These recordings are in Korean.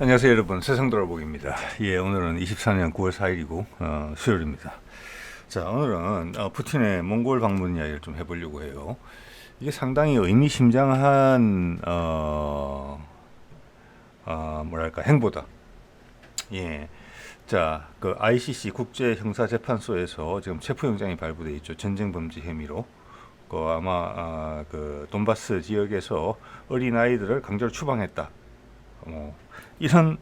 안녕하세요 여러분, 세상돌아보기입니다. 예, 오늘은 24년 9월 4일이고 수요일입니다. 자, 오늘은 푸틴의 몽골 방문 이야기를 좀 해보려고 해요. 이게 상당히 의미심장한 뭐랄까 행보다. 예, 자, 그 ICC 국제형사재판소에서 지금 체포영장이 발부돼 있죠. 전쟁 범죄 혐의로. 그 아마 그 돈바스 지역에서 어린 아이들을 강제로 추방했다. 이런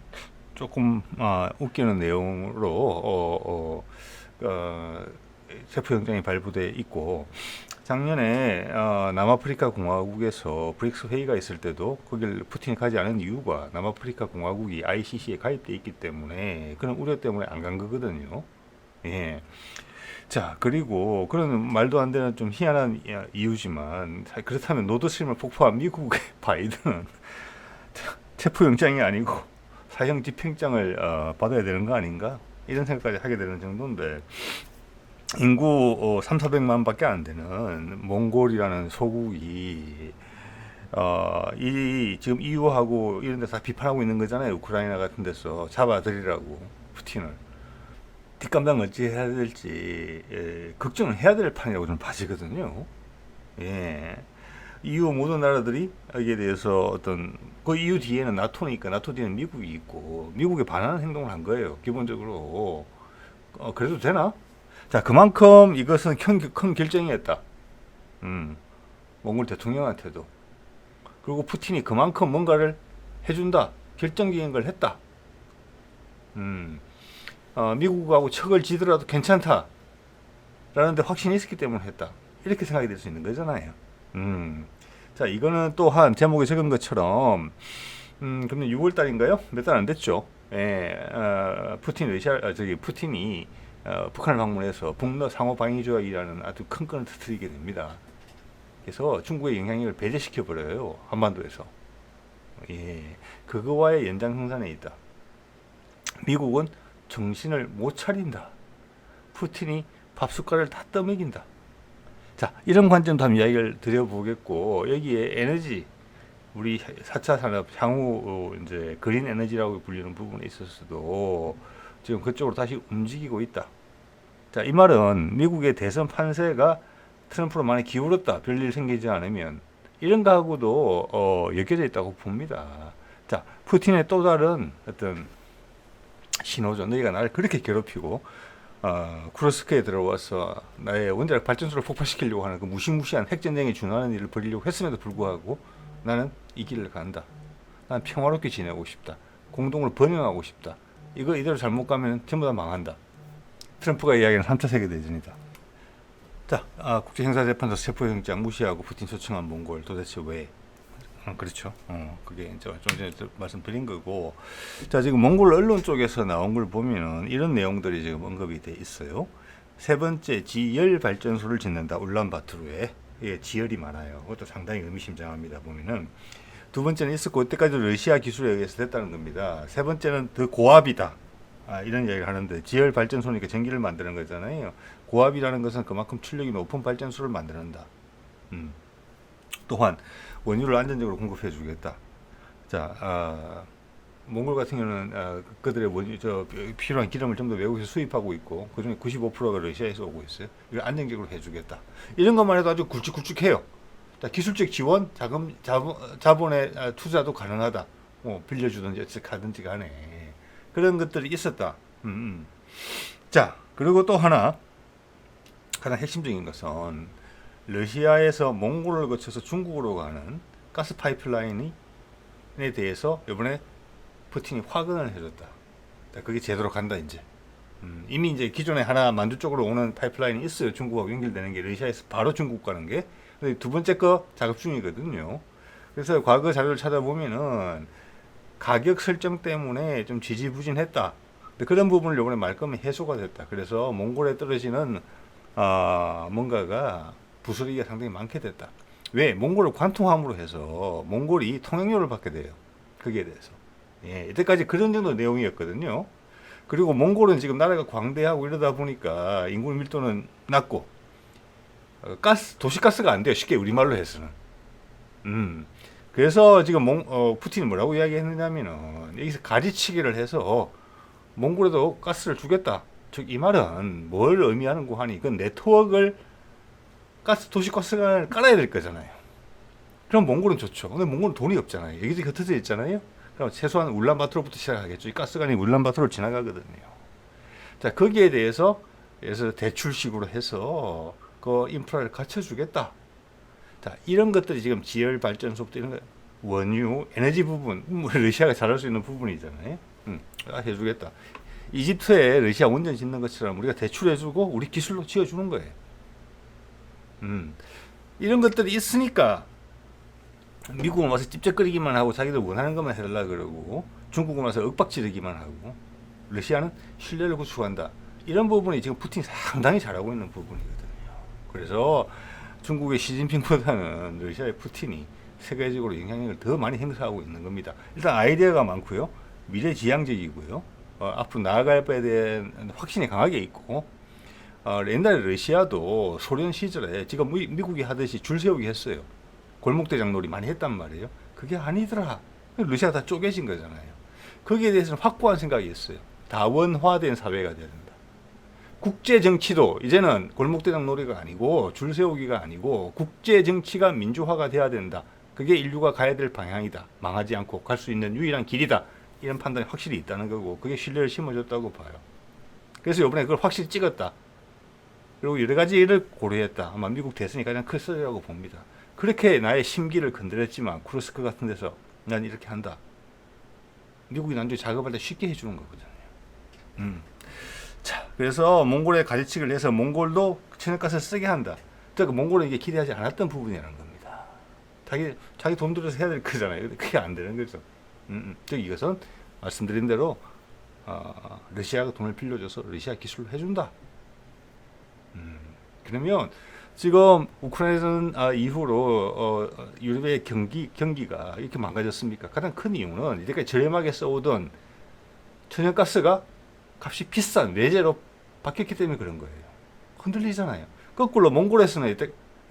조금 웃기는 내용으로 체포영장이 발부돼 있고, 작년에 남아프리카 공화국에서 브릭스 회의가 있을 때도 거길 푸틴이 가지 않은 이유가 남아프리카 공화국이 ICC에 가입돼 있기 때문에, 그런 우려 때문에 안 간 거거든요. 예. 자, 그리고 그런 말도 안 되는 좀 희한한 이유지만, 그렇다면 노드스트림을 폭파한 미국의 바이든은 체포영장이 아니고 사형 집행장을 받아야 되는 거 아닌가? 이런 생각까지 하게 되는 정도인데, 인구 3, 400만 밖에 안 되는 몽골이라는 소국이 이 지금 EU하고 이런 데서 다 비판하고 있는 거잖아요. 우크라이나 같은 데서 잡아들이라고 푸틴을. 뒷감당 어찌 해야 될지 걱정을 해야 될 판이라고 저는 봐지거든요. 예. EU 모든 나라들이 여기에 대해서 어떤, 그 EU 뒤에는 나토니까 나토 뒤에는 미국이 있고 미국에 반하는 행동을 한 거예요. 기본적으로. 그래도 되나? 자, 그만큼 이것은 큰 결정이었다. 몽골 대통령한테도. 그리고 푸틴이 그만큼 뭔가를 해준다. 결정적인 걸 했다. 미국하고 척을 지더라도 괜찮다. 라는데 확신이 있었기 때문에 했다. 이렇게 생각이 될 수 있는 거잖아요. 자, 이거는 또한 제목에 적은 것처럼, 금년 6월 달인가요? 몇 달 안 됐죠. 예, 푸틴이 북한을 방문해서 북러 상호 방위 조약이라는 아주 큰 건을 터뜨리게 됩니다. 그래서 중국의 영향력을 배제시켜 버려요, 한반도에서. 예, 그거와의 연장선상에 있다. 미국은 정신을 못 차린다. 푸틴이 밥숟가락을 다 떠먹인다. 자, 이런 관점도 한번 이야기를 드려보겠고, 여기에 에너지, 우리 4차 산업 향후 이제 그린 에너지라고 불리는 부분에 있어서도 지금 그쪽으로 다시 움직이고 있다. 자, 이 말은 미국의 대선 판세가 트럼프로 많이 기울었다. 별일 생기지 않으면. 이런 거하고도 엮여져 있다고 봅니다. 자, 푸틴의 또 다른 어떤 신호죠. 너희가 나를 그렇게 괴롭히고 쿠르스크에 들어와서 나의 원자력 발전소를 폭파시키려고 하는 그 무시무시한 핵전쟁에 준하는 일을 벌이려고 했음에도 불구하고 나는 이 길을 간다. 난 평화롭게 지내고 싶다. 공동으로 번영하고 싶다. 이거 이대로 잘못 가면 전부 다 망한다. 트럼프가 이야기하는 3차 세계대전이다. 자, 국제형사재판소 체포영장 무시하고 푸틴 초청한 몽골 도대체 왜? 그렇죠. 그게 이제 좀 전에 말씀드린 거고. 자, 지금 몽골 언론 쪽에서 나온 걸 보면은 이런 내용들이 지금 언급이 돼 있어요. 세 번째, 지열 발전소를 짓는다. 울란바토르에. 예, 지열이 많아요. 그것도 상당히 의미심장합니다. 보면은. 두 번째는 있었고, 그때까지 러시아 기술에 의해서 됐다는 겁니다. 세 번째는 더 고압이다. 이런 이야기를 하는데, 지열 발전소니까 전기를 만드는 거잖아요. 고압이라는 것은 그만큼 출력이 높은 발전소를 만드는다. 또한 원유를 안전적으로 공급해 주겠다. 자, 몽골 같은 경우는 그들의 원유, 필요한 기름을 전부 외국에서 수입하고 있고, 그중에 95%가 러시아에서 오고 있어요. 이걸 안정적으로 해주겠다. 이런 것만 해도 아주 굵직굵직해요. 자, 기술적 지원, 자본의 투자도 가능하다. 빌려주든지 어떻게 하든지 간에 그런 것들이 있었다. 자, 그리고 또 하나 가장 핵심적인 것은 러시아에서 몽골을 거쳐서 중국으로 가는 가스 파이프라인에 대해서 이번에 푸틴이 확인을 해줬다. 그게 제대로 간다 이제. 이미 이제 기존에 하나 만주 쪽으로 오는 파이프라인이 있어요. 중국하고 연결되는 게, 러시아에서 바로 중국 가는 게. 근데 두 번째 거 작업 중이거든요. 그래서 과거 자료를 찾아보면은 가격 설정 때문에 좀 지지부진했다. 근데 그런 부분을 이번에 말끔히 해소가 됐다. 그래서 몽골에 떨어지는 뭔가가 부스러기가 상당히 많게 됐다. 왜? 몽골을 관통함으로 해서 몽골이 통행료를 받게 돼요. 거기에 대해서. 예, 이때까지 그런 정도 내용이었거든요. 그리고 몽골은 지금 나라가 광대하고 이러다 보니까 인구 밀도는 낮고 도시가스가 안 돼요. 쉽게 우리말로 해서는. 그래서 지금 푸틴이 뭐라고 이야기했느냐면은 여기서 가지치기를 해서 몽골에도 가스를 주겠다. 즉 이 말은 뭘 의미하는고 하니 그 네트워크를 도시 가스관을 깔아야 될 거잖아요. 그럼 몽골은 좋죠. 근데 몽골은 돈이 없잖아요. 여기저기 흩어져 있잖아요. 그럼 최소한 울란바토르부터 시작하겠죠. 이 가스관이 울란바토르를 지나가거든요. 자, 거기에 대해서 대출식으로 해서 그 인프라를 갖춰주겠다. 자, 이런 것들이 지금 지열 발전소부터 이런 거, 원유, 에너지 부분, 러시아가 잘할 수 있는 부분이잖아요. 해주겠다. 이집트에 러시아 원전 짓는 것처럼 우리가 대출해주고 우리 기술로 지어주는 거예요. 이런 것들이 있으니까 미국은 와서 찝쩍거리기만 하고 자기들 원하는 것만 해달라 그러고 중국은 와서 윽박지르기만 하고 러시아는 신뢰를 구축한다. 이런 부분이 지금 푸틴이 상당히 잘하고 있는 부분이거든요. 그래서 중국의 시진핑보다는 러시아의 푸틴이 세계적으로 영향력을 더 많이 행사하고 있는 겁니다. 일단 아이디어가 많고요. 미래지향적이고요. 앞으로 나아갈 바에 대한 확신이 강하게 있고 옛날에 러시아도 소련 시절에 지금 미국이 하듯이 줄 세우기 했어요. 골목대장 놀이 많이 했단 말이에요. 그게 아니더라. 러시아가 다 쪼개진 거잖아요. 거기에 대해서는 확고한 생각이 있어요. 다원화된 사회가 돼야 된다. 국제 정치도 이제는 골목대장 놀이가 아니고 줄 세우기가 아니고 국제 정치가 민주화가 돼야 된다. 그게 인류가 가야 될 방향이다. 망하지 않고 갈 수 있는 유일한 길이다. 이런 판단이 확실히 있다는 거고 그게 신뢰를 심어줬다고 봐요. 그래서 이번에 그걸 확실히 찍었다. 그리고 여러 가지를 고려했다. 아마 미국 대선이 가장 컸으리라고 봅니다. 그렇게 나의 심기를 건드렸지만 쿠르스크 같은 데서 난 이렇게 한다. 미국이 나중에 작업할 때 쉽게 해주는 거거든요. 자, 그래서 몽골에 가지치기를 해서 몽골도 천연가스를 쓰게 한다. 즉 몽골은 이게 기대하지 않았던 부분이라는 겁니다. 자기 돈 들여서 해야 될 거잖아요. 근데 그게 안 되는 거죠. 즉 이것은 말씀드린 대로 러시아가 돈을 빌려줘서 러시아 기술을 해준다. 그러면 지금 우크라이나 이후로 유럽의 경기가 이렇게 망가졌습니까? 가장 큰 이유는 이렇게 저렴하게 써오던 천연가스가 값이 비싼 외제로 바뀌었기 때문에 그런 거예요. 흔들리잖아요. 거꾸로 몽골에서는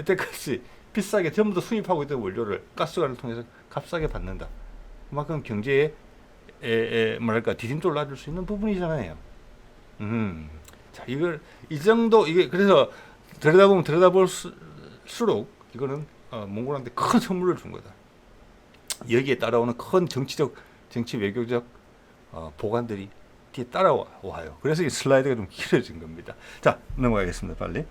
이때까지 비싸게 전부 다 수입하고 있던 원료를 가스관을 통해서 값싸게 받는다. 그만큼 경제에 뭐랄까 디딤돌을 놔줄 수 있는 부분이잖아요. 자, 이 정도 이게 그래서 들여다볼수록 이거는 몽골한테 큰 선물을 준 거다. 여기에 따라오는 큰 정치 외교적 보관들이 뒤에 따라와요. 그래서 이 슬라이드가 좀 길어진 겁니다. 자, 넘어가겠습니다. 빨리.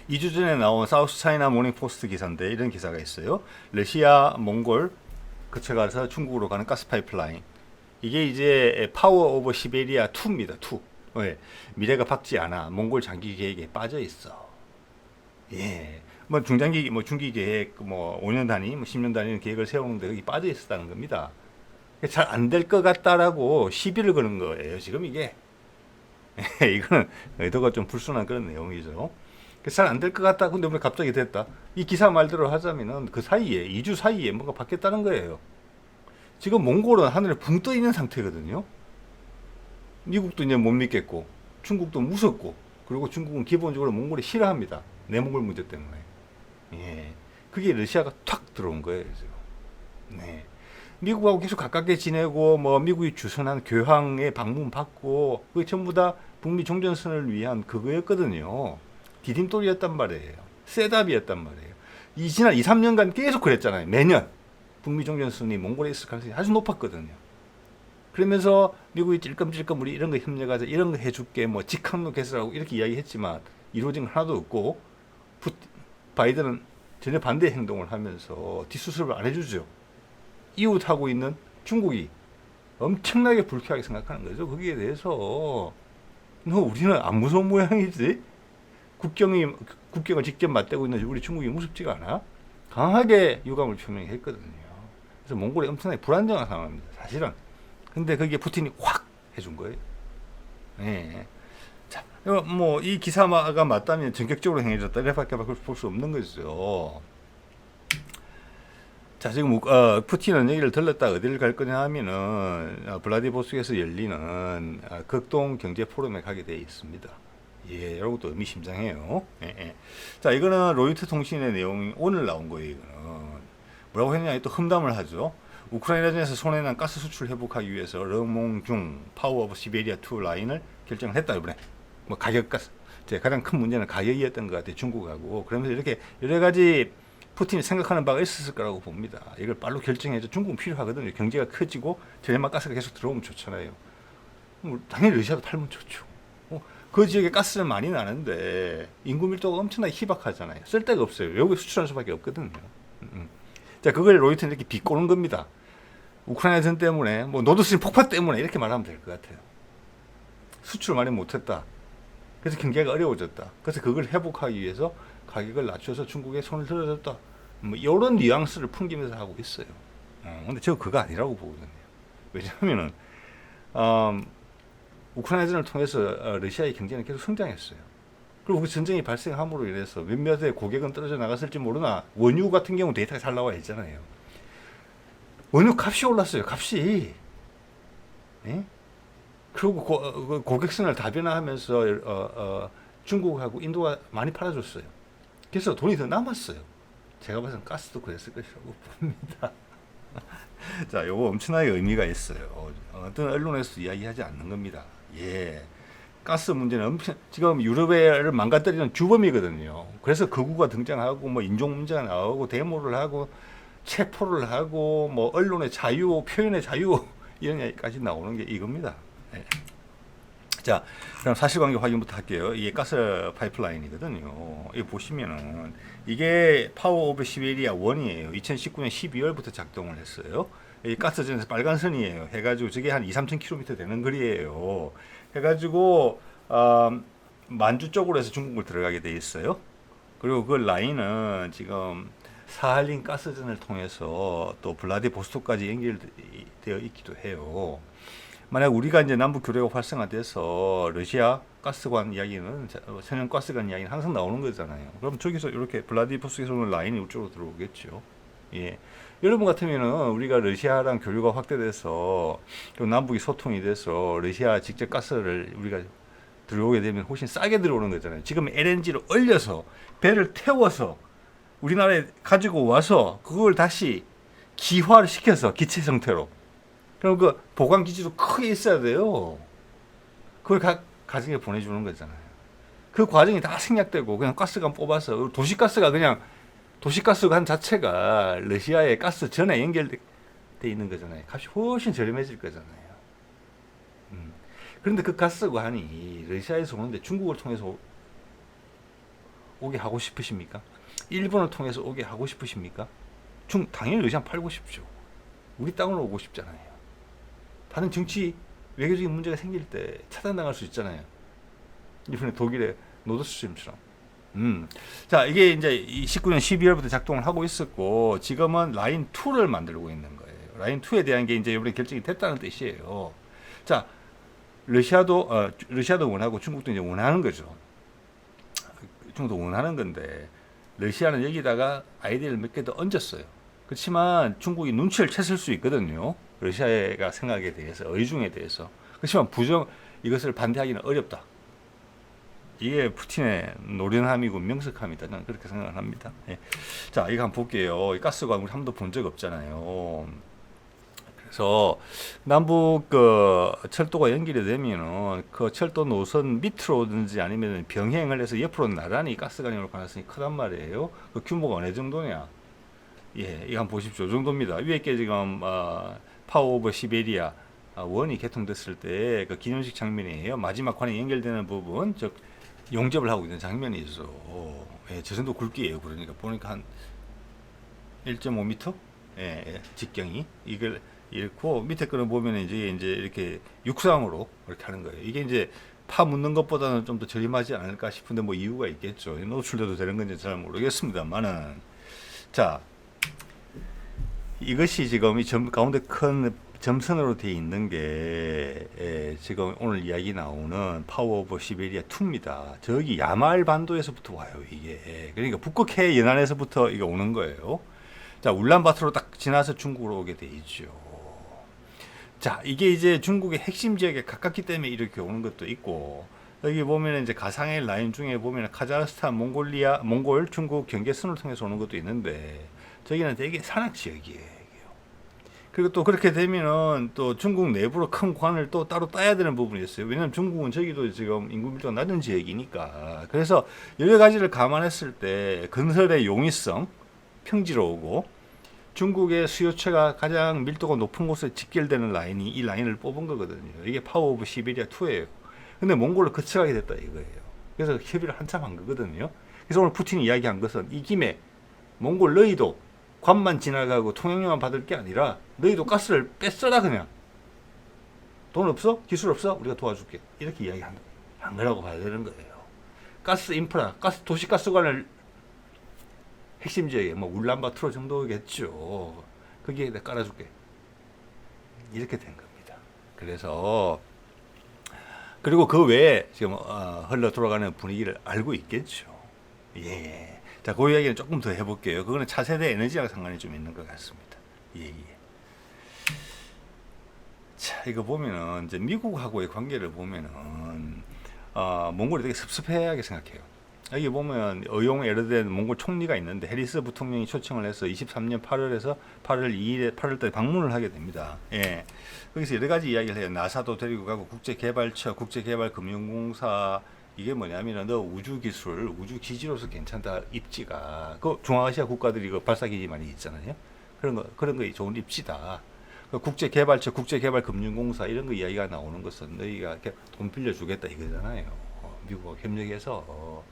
2주 전에 나온 사우스 차이나 모닝 포스트 기사인데 이런 기사가 있어요. 러시아, 몽골 거쳐가서 중국으로 가는 가스 파이프라인. 이게 이제 파워 오버 시베리아 2입니다. 2. 네. 미래가 밝지 않아. 몽골 장기 계획에 빠져 있어. 예. 뭐 중장기, 중기 계획, 5년 단위, 10년 단위 계획을 세우는데 거기 빠져 있었다는 겁니다. 잘 안 될 것 같다라고 시비를 거는 거예요. 지금 이게. 이거는 의도가 좀 불순한 그런 내용이죠. 잘 안 될 것 같다. 근데 왜 갑자기 됐다? 이 기사 말대로 하자면은 그 사이에 2주 사이에 뭔가 바뀌었다는 거예요. 지금 몽골은 하늘에 붕 떠 있는 상태거든요. 미국도 이제 못 믿겠고 중국도 무섭고 그리고 중국은 기본적으로 몽골이 싫어합니다. 내몽골 문제 때문에. 예, 그게 러시아가 탁 들어온 거예요. 지금. 네. 미국하고 계속 가깝게 지내고 미국이 주선한 교황의 방문 받고 그게 전부 다 북미 종전선을 위한 그거였거든요. 디딤돌이었단 말이에요. 셋업이었단 말이에요. 지난 2, 3년간 계속 그랬잖아요. 매년 북미 종전선이 몽골에 있을 가능성이 아주 높았거든요. 그러면서 미국이 찔끔찔끔 우리 이런 거 협력하자, 이런 거 해줄게, 직항로 개설하고 이렇게 이야기했지만 이루어진 건 하나도 없고 바이든은 전혀 반대 행동을 하면서 뒷수습을 안 해주죠. 이웃하고 있는 중국이 엄청나게 불쾌하게 생각하는 거죠. 거기에 대해서 우리는 안 무서운 모양이지. 국경을 직접 맞대고 있는 우리 중국이 무섭지가 않아. 강하게 유감을 표명했거든요. 그래서 몽골이 엄청나게 불안정한 상황입니다. 사실은. 근데 거기에 푸틴이 확 해준 거예요. 예. 자, 이 기사가 맞다면 전격적으로 행해졌다. 이렇게밖에 볼 수 없는 거죠. 자, 지금 푸틴은 얘기를 들렀다 어디를 갈 거냐 하면은 블라디보스토크에서 열리는 극동 경제 포럼에 가게 돼 있습니다. 예, 이런 것도 의미심장해요. 예, 예. 자, 이거는 로이터 통신의 내용이 오늘 나온 거예요. 이거는 뭐라고 했냐, 또 험담을 하죠. 우크라이나전에서 손해난 가스 수출 회복하기 위해서 르몽중 파워 오브 시베리아 2 라인을 결정을 했다 이번에. 뭐 가격 가스 가장 큰 문제는 가격이었던 것 같아요, 중국하고. 그러면서 이렇게 여러 가지 푸틴이 생각하는 바가 있었을 거라고 봅니다. 이걸 빨리 결정해서 중국은 필요하거든요. 경제가 커지고 저렴한 가스가 계속 들어오면 좋잖아요. 당연히 러시아도 팔면 좋죠. 그 지역에 가스는 많이 나는데 인구 밀도가 엄청나게 희박하잖아요. 쓸 데가 없어요. 여기 수출할 수밖에 없거든요. 자, 그걸 로이터는 이렇게 비꼬는 겁니다. 우크라이나 전 때문에, 뭐 노드스트림 폭파 때문에 이렇게 말하면 될 것 같아요. 수출을 많이 못했다. 그래서 경제가 어려워졌다. 그래서 그걸 회복하기 위해서 가격을 낮춰서 중국에 손을 들어줬다. 뭐 이런 뉘앙스를 풍기면서 하고 있어요. 근데 저 그거 아니라고 보거든요. 왜냐하면은 우크라이나전을 통해서 러시아의 경제는 계속 성장했어요. 그리고 그 전쟁이 발생함으로 인해서 몇몇의 고객은 떨어져 나갔을지 모르나 원유 같은 경우 데이터가 잘 나와 있잖아요. 원유 값이 올랐어요. 값이. 예? 그리고 고객선을 다변화하면서 중국하고 인도가 많이 팔아줬어요. 그래서 돈이 더 남았어요. 제가 봐서는 가스도 그랬을 것이라고 봅니다. 자, 요거 엄청나게 의미가 있어요. 어떤 언론에서 이야기하지 않는 겁니다. 예. 가스 문제는 지금 유럽을 망가뜨리는 주범이거든요. 그래서 극우가 등장하고 뭐 인종 문제가 나오고 데모를 하고 체포를 하고 뭐 언론의 자유, 표현의 자유 이런 얘기까지 나오는 게 이겁니다. 예. 자, 그럼 사실관계 확인부터 할게요. 이게 가스 파이프라인이거든요. 이거 보시면은 이게 파워 오브 시베리아 1이에요. 2019년 12월부터 작동을 했어요. 이 가스전에서 빨간 선이에요. 해가지고 저게 한 2, 3천 킬로미터 되는 거리예요. 해가지고 만주 쪽으로 해서 중국을 들어가게 돼 있어요. 그리고 그 라인은 지금 사할린 가스전을 통해서 또 블라디보스토크까지 연결되어 있기도 해요. 만약 우리가 이제 남북 교류가 활성화돼서 러시아 가스관 이야기는 천연 가스관 이야기는 항상 나오는 거잖아요. 그럼 저기서 이렇게 블라디보스토크에서 오는 라인이 이쪽으로 들어오겠죠. 예. 여러분 같으면은 우리가 러시아랑 교류가 확대돼서 그리고 남북이 소통이 돼서 러시아 직접 가스를 우리가 들어오게 되면 훨씬 싸게 들어오는 거잖아요. 지금 LNG를 얼려서 배를 태워서 우리나라에 가지고 와서 그걸 다시 기화를 시켜서 기체 상태로. 그럼 그 보관 기지도 크게 있어야 돼요. 그걸 가정에 보내주는 거잖아요. 그 과정이 다 생략되고 그냥 가스관 뽑아서 도시가스가 그냥 도시가스관 자체가 러시아의 가스 전에 연결돼 있는 거잖아요. 값이 훨씬 저렴해질 거잖아요. 그런데 그 가스관이 러시아에서 오는데 중국을 통해서 오게 하고 싶으십니까? 일본을 통해서 오게 하고 싶으십니까? 당연히 러시아 팔고 싶죠. 우리 땅으로 오고 싶잖아요. 다른 정치 외교적인 문제가 생길 때 차단당할 수 있잖아요. 이번에 독일의 노드스트림처럼. 자, 이게 이제 19년 12월부터 작동을 하고 있었고 지금은 라인 2를 만들고 있는 거예요. 라인 2에 대한 게 이제 이번에 결정이 됐다는 뜻이에요. 자, 러시아도 원하고 중국도 이제 원하는 거죠. 중국도 원하는 건데 러시아는 여기다가 아이디어를 몇 개 더 얹었어요. 그렇지만 중국이 눈치를 챘을 수 있거든요. 러시아가 생각에 대해서, 의중에 대해서. 그렇지만 이것을 반대하기는 어렵다. 이게 푸틴의 노련함이고 명석함이다. 저는 그렇게 생각을 합니다. 예. 자, 이거 한번 볼게요. 이 가스관 우리 한 번도 본 적 없잖아요. 그래서 남북 철도가 연결이 되면은 그 철도 노선 밑으로든지 아니면 병행을 해서 옆으로 나란히 가스관이 올 가능성이 크단 말이에요. 그 규모가 어느 정도냐? 예, 이거 한번 보십시오. 이 정도입니다. 위에 게 지금 파워 오브 시베리아 1이 개통됐을 때 그 기념식 장면이에요. 마지막 관에 연결되는 부분, 즉 용접을 하고 있는 장면이 있어. 예, 저 정도 굵기예요. 그러니까 보니까 한 1.5m? 예, 직경이 이걸 잃고 밑에 거는 보면 이제 이렇게 육상으로 이렇게 하는 거예요. 이게 이제 파 묻는 것보다는 좀 더 저렴하지 않을까 싶은데 뭐 이유가 있겠죠. 노출돼도 되는 건지 잘 모르겠습니다만은. 자, 이것이 지금 이 가운데 큰 점선으로 되어 있는 게 지금 오늘 이야기 나오는 파워 오브 시베리아 2입니다. 저기 야말 반도에서부터 와요, 이게. 그러니까 북극해 연안에서부터 이게 오는 거예요. 자, 울란바토르로 딱 지나서 중국으로 오게 돼 있죠. 자, 이게 이제 중국의 핵심 지역에 가깝기 때문에 이렇게 오는 것도 있고, 여기 보면 이제 가상의 라인 중에 보면 카자흐스탄, 몽골, 중국 경계선을 통해서 오는 것도 있는데, 저기는 되게 산악 지역이에요. 그리고 또 그렇게 되면은 또 중국 내부로 큰 관을 또 따로 따야 되는 부분이 있어요. 왜냐하면 중국은 저기도 지금 인구 밀도가 낮은 지역이니까. 그래서 여러 가지를 감안했을 때 건설의 용이성, 평지로우고 중국의 수요처가 가장 밀도가 높은 곳에 직결되는 라인이 이 라인을 뽑은 거거든요. 이게 파워 오브 시베리아 2예요. 근데 몽골로 거쳐가게 됐다 이거예요. 그래서 협의를 한참 한 거거든요. 그래서 오늘 푸틴이 이야기한 것은 이 김에 몽골 너희도 관만 지나가고 통행료만 받을 게 아니라 너희도 가스를 뺐어라 그냥. 돈 없어? 기술 없어? 우리가 도와줄게. 이렇게 이야기한 거라고 봐야 되는 거예요. 가스 인프라, 도시 가스관을 핵심 지역에 뭐 울란바토르 정도겠죠. 거기에 내가 깔아줄게. 이렇게 된 겁니다. 그래서 그리고 그 외에 지금 흘러 돌아가는 분위기를 알고 있겠죠. 예. 자, 그 이야기는 조금 더 해볼게요. 그거는 차세대 에너지랑 상관이 좀 있는 것 같습니다. 예. 자, 이거 보면은 이제 미국하고의 관계를 보면은 몽골이 되게 섭섭해하게 생각해요. 여기 보면 의용 예르된 몽골 총리가 있는데 해리스 부통령이 초청을 해서 23년 8월에서 8월 2일에 8월달에 방문을 하게 됩니다. 예. 거기서 여러 가지 이야기를 해요. 나사도 데리고 가고 국제개발처, 국제개발금융공사 이게 뭐냐면은 너 우주기술, 우주기지로서 괜찮다 입지가 그 중앙아시아 국가들이 그 발사기지 많이 있잖아요. 그런 거 좋은 입지다. 그 국제개발처, 국제개발금융공사 이런 거 이야기가 나오는 것은 너희가 이렇게 돈 빌려주겠다 이거잖아요. 미국과 협력해서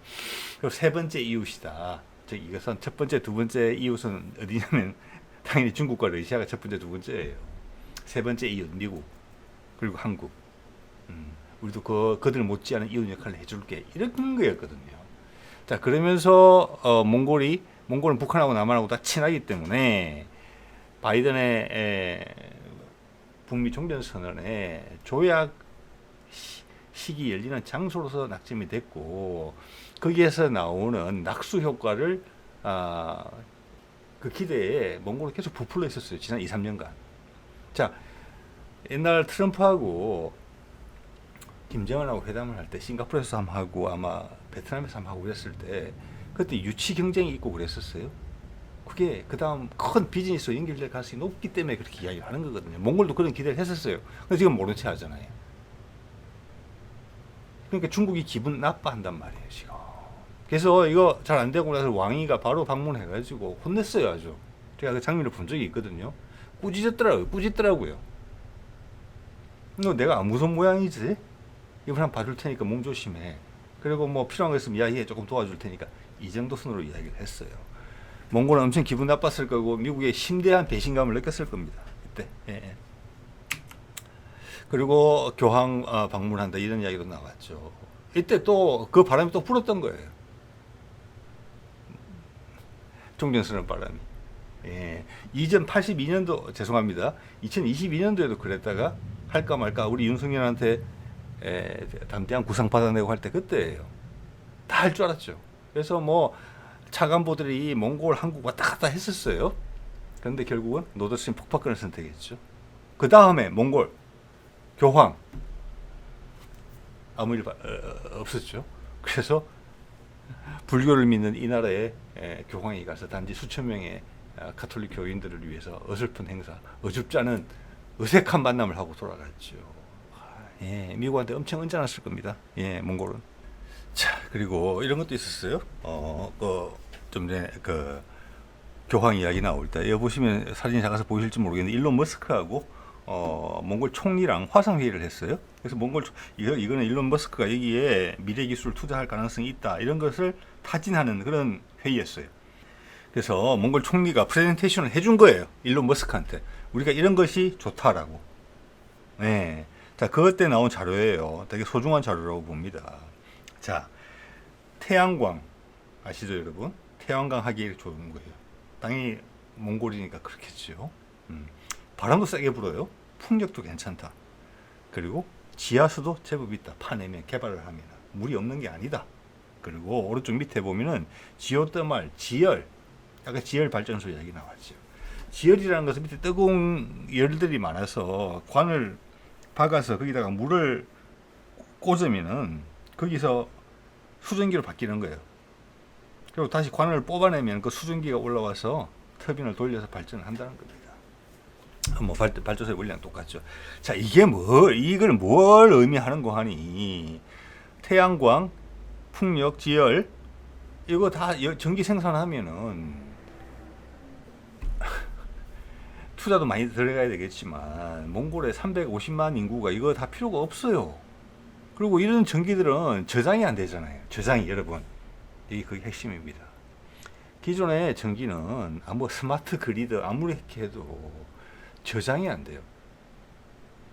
그리고 세 번째 이웃이다. 이것은 첫 번째, 두 번째 이웃은 어디냐면 당연히 중국과 러시아가 첫 번째, 두 번째예요. 세 번째 이웃 미국 그리고 한국. 우리도 그들 못지않은 이웃 역할을 해줄게 이런 거였거든요. 자 그러면서 몽골은 북한하고 남한하고 다 친하기 때문에 바이든의 북미 종전선언에 조약 식이 열리는 장소로서 낙점이 됐고 거기에서 나오는 낙수 효과를 그 기대에 몽골은 계속 부풀려 있었어요. 지난 2, 3년간. 자 옛날 트럼프하고 김정은하고 회담을 할 때 싱가포르에서 한번 하고 아마 베트남에서 한번 하고 그랬을 때 그때 유치 경쟁이 있고 그랬었어요. 그게 그 다음 큰 비즈니스로 연결될 가능성이 높기 때문에 그렇게 이야기를 하는 거거든요. 몽골도 그런 기대를 했었어요. 근데 지금 모른 채 하잖아요. 그러니까 중국이 기분 나빠한단 말이에요 지금. 그래서 이거 잘 안 되고 나서 왕이가 바로 방문해가지고 혼냈어요 아주. 제가 그 장면을 본 적이 있거든요. 꾸짖더라고요. 너 내가 안 무서운 모양이지? 이번 한번 봐줄 테니까 몸 조심해. 그리고 뭐 필요한 거 있으면 이야기해. 조금 도와줄 테니까. 이 정도 선으로 이야기를 했어요. 몽골은 엄청 기분 나빴을 거고 미국의 심대한 배신감을 느꼈을 겁니다. 그때. 예. 그리고 교황 방문한다 이런 이야기도 나왔죠. 이때 또 그 바람이 또 불었던 거예요. 종전선언 바람이. 예. 이전 82년도 죄송합니다. 2022년도에도 그랬다가 할까 말까 우리 윤석열한테 담대한 구상 받아내고 할 때 그때예요. 다 할 줄 알았죠. 그래서 뭐 차관보들이 몽골, 한국 왔다 갔다 했었어요. 그런데 결국은 노드스트림 폭파권을 선택했죠. 그 다음에 몽골, 교황 아무 일 없었죠. 그래서 불교를 믿는 이 나라에 교황이 가서 단지 수천 명의 가톨릭 교인들을 위해서 어설픈 행사, 어줍지 않은 어색한 만남을 하고 돌아갔죠. 예, 미국한테 엄청 언짢았을 겁니다. 예, 몽골은. 자, 그리고 이런 것도 있었어요. 좀 전에 교황 이야기 나올 때, 여기 보시면 사진 작아서 보이실지 모르겠는데, 일론 머스크하고 몽골 총리랑 화상 회의를 했어요. 그래서 이거는 일론 머스크가 여기에 미래 기술 투자할 가능성이 있다 이런 것을 타진하는 그런 회의였어요. 그래서 몽골 총리가 프레젠테이션을 해준 거예요. 일론 머스크한테 우리가 이런 것이 좋다라고. 네. 자, 그것 때 나온 자료예요. 되게 소중한 자료라고 봅니다. 자, 태양광 아시죠, 여러분? 태양광 하기 좋은 거예요. 당연히 몽골이니까 그렇겠죠. 바람도 세게 불어요. 풍력도 괜찮다. 그리고 지하수도 제법 있다. 파내면 개발을 하면 물이 없는 게 아니다. 그리고 오른쪽 밑에 보면은 지오더말, 지열, 아까 지열 발전소 이야기 나왔죠. 지열이라는 것은 밑에 뜨거운 열들이 많아서 관을 박아서 거기다가 물을 꽂으면은 거기서 수증기로 바뀌는 거예요. 그리고 다시 관을 뽑아내면 그 수증기가 올라와서 터빈을 돌려서 발전을 한다는 겁니다. 뭐 발전소의 원리랑 똑같죠. 자, 이걸 뭘 의미하는 거 하니, 태양광, 풍력, 지열 이거 다 전기 생산하면은 투자도 많이 들어가야 되겠지만 몽골의 350만 인구가 이거 다 필요가 없어요. 그리고 이런 전기들은 저장이 안 되잖아요. 저장이, 여러분, 이게 그게 핵심입니다. 기존의 전기는 스마트 그리드 아무리 이렇게 해도 저장이 안 돼요.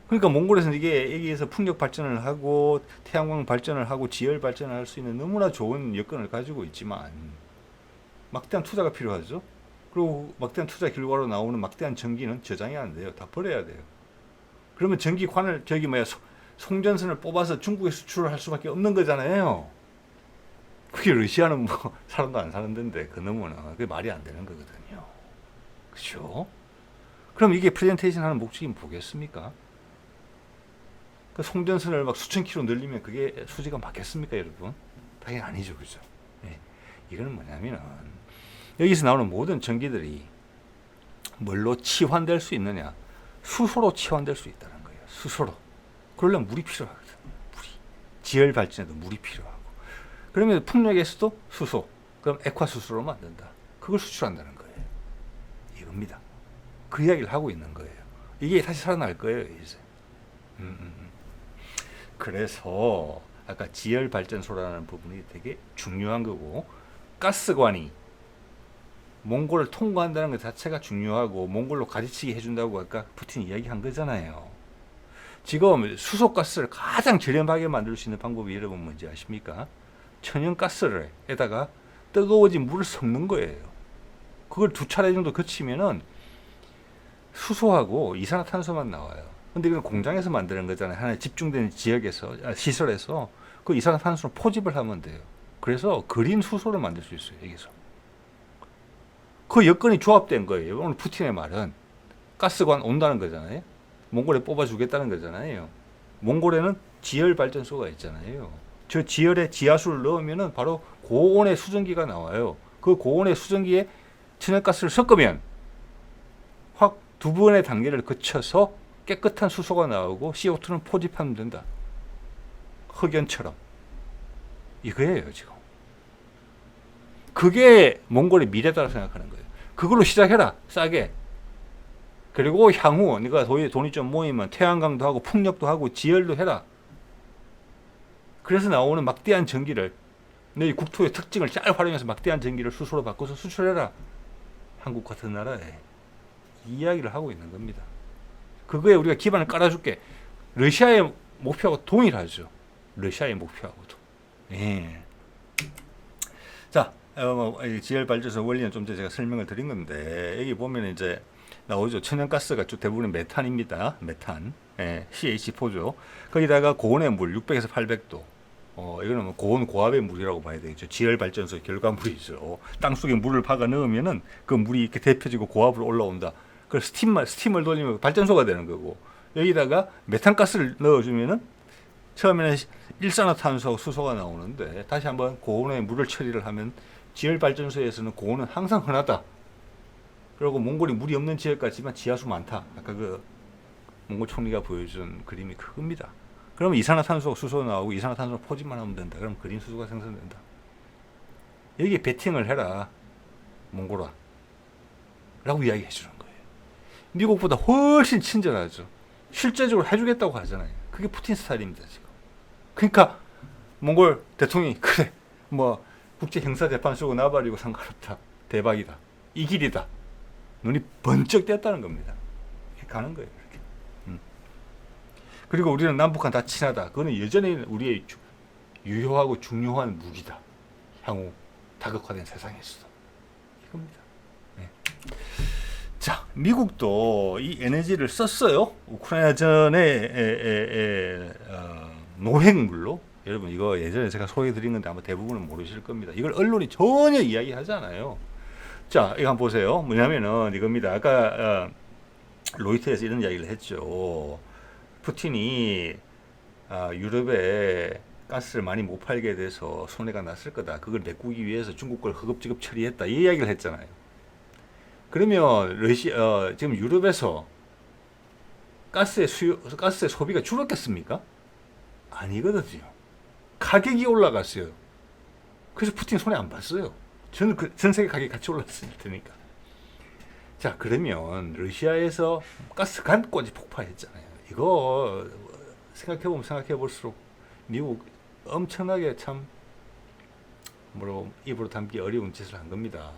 그러니까 몽골에서는 여기에서 풍력 발전을 하고 태양광 발전을 하고 지열 발전을 할 수 있는 너무나 좋은 여건을 가지고 있지만 막대한 투자가 필요하죠. 그리고 막대한 투자 결과로 나오는 막대한 전기는 저장이 안 돼요. 다 버려야 돼요. 그러면 전기관을 송전선을 뽑아서 중국에 수출을 할 수밖에 없는 거잖아요. 그게 러시아는 뭐 사람도 안 사는 데인데 그 너무나 그게 말이 안 되는 거거든요. 그렇죠? 그럼 이게 프레젠테이션 하는 목적이 뭐겠습니까? 그 송전선을 막 수천 킬로 늘리면 그게 수지가 맞겠습니까, 여러분? 당연히 아니죠, 그죠? 네. 이거는 뭐냐면은 여기서 나오는 모든 전기들이 뭘로 치환될 수 있느냐? 수소로 치환될 수 있다는 거예요. 수소로. 그러려면 물이 필요하거든요. 물이. 지열 발전에도 물이 필요하고. 그러면 풍력에서도 수소. 그럼 액화수소로 만든다. 그걸 수출한다는 거예요. 이겁니다. 그 이야기를 하고 있는 거예요. 이게 다시 살아날 거예요, 이제. 그래서 아까 지열 발전소라는 부분이 되게 중요한 거고, 가스관이 몽골을 통과한다는 것 자체가 중요하고 몽골로 가지치기 해준다고 아까 푸틴이 이야기한 거잖아요. 지금 수소가스를 가장 저렴하게 만들 수 있는 방법이 여러분 뭔지 아십니까? 천연가스를 에다가 뜨거워진 물을 섞는 거예요. 그걸 2차례 정도 거치면은 수소하고 이산화탄소만 나와요. 근데 이건 공장에서 만드는 거잖아요. 하나의 집중된 지역에서, 시설에서 그 이산화탄소를 포집을 하면 돼요. 그래서 그린 수소를 만들 수 있어요, 여기서. 그 여건이 조합된 거예요. 오늘 푸틴의 말은 가스관 온다는 거잖아요. 몽골에 뽑아주겠다는 거잖아요. 몽골에는 지열 발전소가 있잖아요. 저 지열에 지하수를 넣으면은 바로 고온의 수증기가 나와요. 그 고온의 수증기에 천연가스를 섞으면 확 2번의 단계를 거쳐서 깨끗한 수소가 나오고 CO2는 포집하면 된다. 흑연처럼. 이거예요, 지금. 그게 몽골의 미래다라고 생각하는 거예요. 그걸로 시작해라, 싸게. 그리고 향후 네가 돈이 좀 모이면 태양광도 하고 풍력도 하고 지열도 해라. 그래서 나오는 막대한 전기를 너희 국토의 특징을 잘 활용해서 막대한 전기를 수소로 바꿔서 수출해라. 한국 같은 나라에 이 이야기를 하고 있는 겁니다. 그거에 우리가 기반을 깔아줄게. 러시아의 목표하고 동일하죠. 러시아의 목표하고도. 예. 자, 지열 발전소 원리는 좀 전에 제가 설명을 드린 건데, 여기 보면 이제 나오죠. 천연가스가 대부분 메탄입니다. 메탄. 예, CH4죠. 거기다가 고온의 물 600에서 800도. 이거는 뭐 고온 고압의 물이라고 봐야 되겠죠. 지열 발전소의 결과물이죠. 땅속에 물을 박아 넣으면은 그 물이 이렇게 데펴지고 고압으로 올라온다. 그 스팀을 돌리면 발전소가 되는 거고, 여기다가 메탄가스를 넣어주면은 처음에는 일산화탄소하고 수소가 나오는데 다시 한번 고온의 물을 처리를 하면 지열 발전소에서는 고온은 항상 흔하다. 그리고 몽골이 물이 없는 지역 같지만 지하수 많다. 아까 그 몽골 총리가 보여준 그림이 그겁니다. 그러면 이산화탄소가 수소 나오고 이산화탄소 포집만 하면 된다. 그럼 그린 수소가 생성된다. 여기에 베팅을 해라, 몽골아 라고 이야기해 주는 거예요. 미국보다 훨씬 친절하죠. 실제적으로 해주겠다고 하잖아요. 그게 푸틴 스타일입니다, 지금. 그러니까 몽골 대통령이 그래, 뭐 국제형사재판소고 나발이고 상관없다. 대박이다. 이 길이다. 눈이 번쩍 띄었다는 겁니다. 이렇게 가는 거예요, 이렇게. 그리고 우리는 남북한 다 친하다. 그거는 여전히 우리의 유효하고 중요한 무기다. 향후 다극화된 세상에서도. 이겁니다. 네. 자, 미국도 이 에너지를 썼어요. 우크라이나전에 노획물로. 여러분, 이거 예전에 제가 소개해드린 건데 아마 대부분은 모르실 겁니다. 이걸 언론이 전혀 이야기하지 않아요. 자, 이거 한번 보세요. 뭐냐면은 이겁니다. 아까 로이터에서 이런 이야기를 했죠. 푸틴이 유럽에 가스를 많이 못 팔게 돼서 손해가 났을 거다. 그걸 메꾸기 위해서 중국 걸 허겁지겁 처리했다. 이 이야기를 했잖아요. 그러면 지금 유럽에서 가스의 소비가 줄었겠습니까? 아니거든요. 가격이 올라갔어요. 그래서 푸틴 손해 안 봤어요. 저는 전 세계 가격이 같이 올랐을 테니까. 자, 그러면 러시아에서 가스 관권이 폭파했잖아요. 이거 생각해볼수록 미국 엄청나게 참 입으로 담기 어려운 짓을 한 겁니다.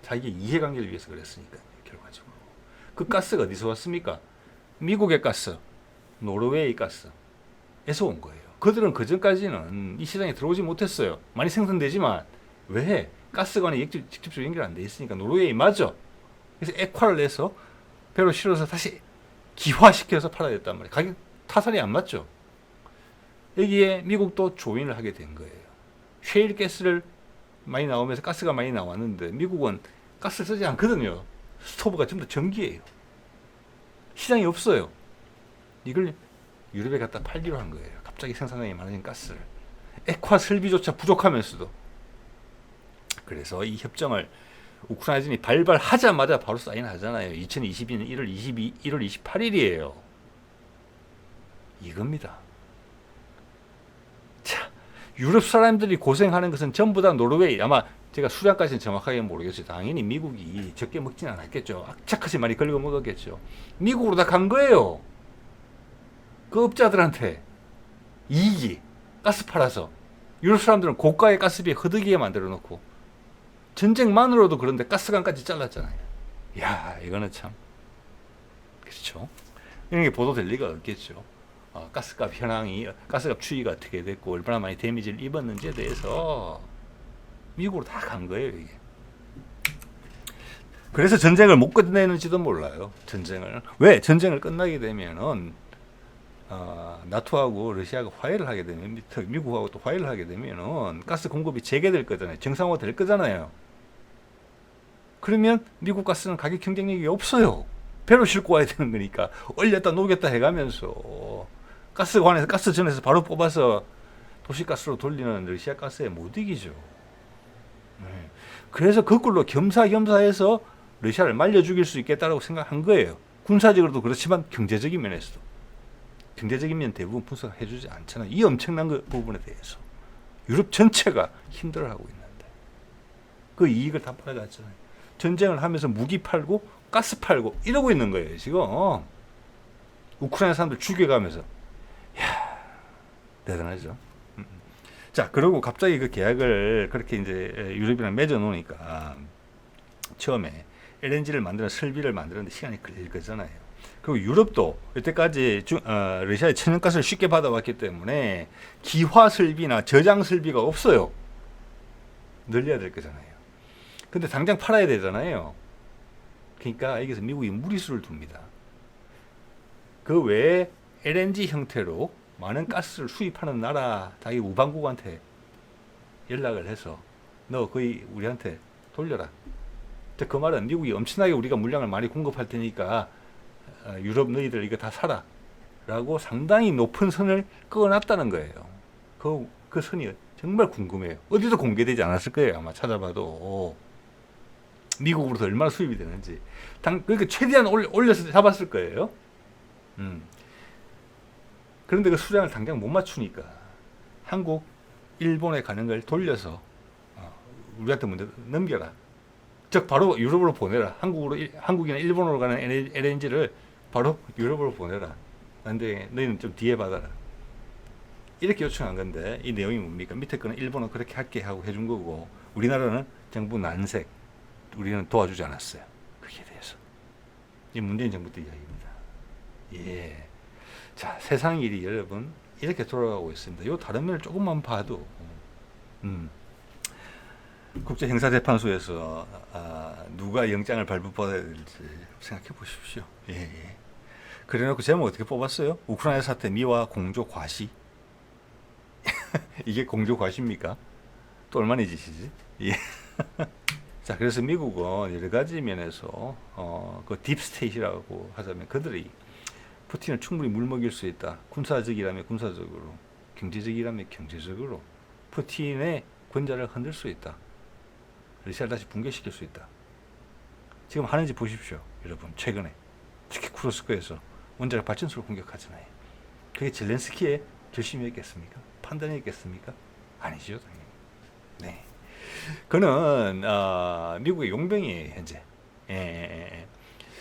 자기 이해관계를 위해서 그랬으니까 결과적으로. 그 가스가 어디서 왔습니까? 미국의 가스, 노르웨이 가스에서 온 거예요. 그들은 그 전까지는 이 시장에 들어오지 못했어요. 많이 생산되지만 왜? 가스관에 직접적으로 연결 안 돼 있으니까. 노르웨이 맞죠? 그래서 액화를 내서 배로 실어서 다시 기화시켜서 팔아야 됐단 말이에요. 가격 타산이 안 맞죠? 여기에 미국도 조인을 하게 된 거예요. 셰일 가스를 많이 나오면서 가스가 많이 나왔는데 미국은 가스 쓰지 않거든요. 스토브가 전부 다 전기예요. 시장이 없어요. 이걸 유럽에 갖다 팔기로 한 거예요. 갑자기 생산량이 많아진 가스를. 액화 설비조차 부족하면서도. 그래서 이 협정을 우크라이나전이 발발하자마자 바로 사인하잖아요. 2022년 1월 28일이에요. 이겁니다. 자, 유럽 사람들이 고생하는 것은 전부 다 노르웨이. 아마 제가 수량까지는 정확하게 모르겠어요. 당연히 미국이 적게 먹진 않았겠죠. 악착같이 많이 긁어 먹었겠죠. 미국으로 다 간 거예요. 그 업자들한테 이익이 가스 팔아서 유럽 사람들은 고가의 가스비에 허드기에 만들어 놓고 전쟁만으로도 그런데 가스관까지 잘랐잖아요. 야, 이거는 참 그렇죠. 이런 게 보도될 리가 없겠죠. 가스값 현황이, 가스값 추이가 어떻게 됐고 얼마나 많이 데미지를 입었는지에 대해서 미국으로 다 간 거예요, 이게. 그래서 전쟁을 못 끝내는지도 몰라요. 전쟁을. 왜? 전쟁을 끝나게 되면은 나토하고 러시아가 화해를 하게 되면, 미국하고 또 화해를 하게 되면은 가스 공급이 재개될 거잖아요. 정상화 될 거잖아요. 그러면 미국 가스는 가격 경쟁력이 없어요. 배로 싣고 와야 되는 거니까 얼렸다 녹였다 해가면서 가스관에서 가스전에서 바로 뽑아서 도시가스로 돌리는 러시아 가스에 못 이기죠. 네. 그래서 거꾸로 겸사겸사해서 러시아를 말려 죽일 수 있겠다라고 생각한 거예요. 군사적으로도 그렇지만 경제적인 면에서도. 경제적인 면 대부분 분석해주지 않잖아요. 이 엄청난 그 부분에 대해서 유럽 전체가 힘들어하고 있는데 그 이익을 다 팔아갔잖아요. 전쟁을 하면서 무기 팔고 가스 팔고 이러고 있는 거예요 지금. 우크라이나 사람들 죽여가면서. 이야, 대단하죠. 자, 그리고 갑자기 그 계약을 그렇게 이제 유럽이랑 맺어 놓으니까 처음에 LNG를 만드는 설비를 만드는데 시간이 걸릴 거잖아요. 그리고 유럽도 여태까지 러시아의 천연가스를 쉽게 받아왔기 때문에 기화 설비나 저장 설비가 없어요. 늘려야 될 거잖아요. 근데 당장 팔아야 되잖아요. 그러니까 여기서 미국이 무리수를 둡니다. 그 외에 LNG 형태로 많은 가스를 수입하는 나라 자기 우방국한테 연락을 해서 너 거의 우리한테 돌려라. 그 말은 미국이 엄청나게 우리가 물량을 많이 공급할 테니까 유럽 너희들 이거 다 사라 라고 상당히 높은 선을 그어놨다는 거예요. 그 선이 정말 궁금해요. 어디도 공개되지 않았을 거예요. 아마 찾아봐도 미국으로서 얼마나 수입이 되는지 그러니까 최대한 올려서 잡았을 거예요. 그런데 그 수량을 당장 못 맞추니까 한국, 일본에 가는 걸 돌려서 우리한테 먼저 넘겨라. 즉 바로 유럽으로 보내라. 한국이나 일본으로 가는 LNG를 바로 유럽으로 보내라. 근데 너희는 좀 뒤에 받아라. 이렇게 요청한 건데 이 내용이 뭡니까? 밑에 거는 일본은 그렇게 할게 하고 해준 거고 우리나라는 정부 난색. 우리는 도와주지 않았어요. 그게 대해서. 이 문재인 정부 때 이야기입니다. 예. 자, 세상 일이 여러분 이렇게 돌아가고 있습니다. 요 다른 면을 조금만 봐도 국제형사재판소에서 누가 영장을 발부받아야 될지 생각해 보십시오. 예, 예. 그래놓고 제목 어떻게 뽑았어요? 우크라이나 사태 미화 공조 과시. 이게 공조 과시입니까? 또 얼마나 짓이지? 예. 자, 그래서 미국은 여러 가지 면에서 그 딥스테이트라고 하자면 그들이 푸틴을 충분히 물먹일 수 있다. 군사적이라면 군사적으로, 경제적이라면 경제적으로 푸틴의 권좌를 흔들 수 있다. 러시아를 다시 붕괴시킬 수 있다. 지금 하는지 보십시오. 여러분 최근에 특히 쿠르스크에서 원자력 발전소를 공격하잖아요. 그게 젤렌스키의 결심이었겠습니까? 판단이었겠습니까? 아니죠, 당연히. 네. 그는 미국의 용병이에요, 현재. 예, 예, 예.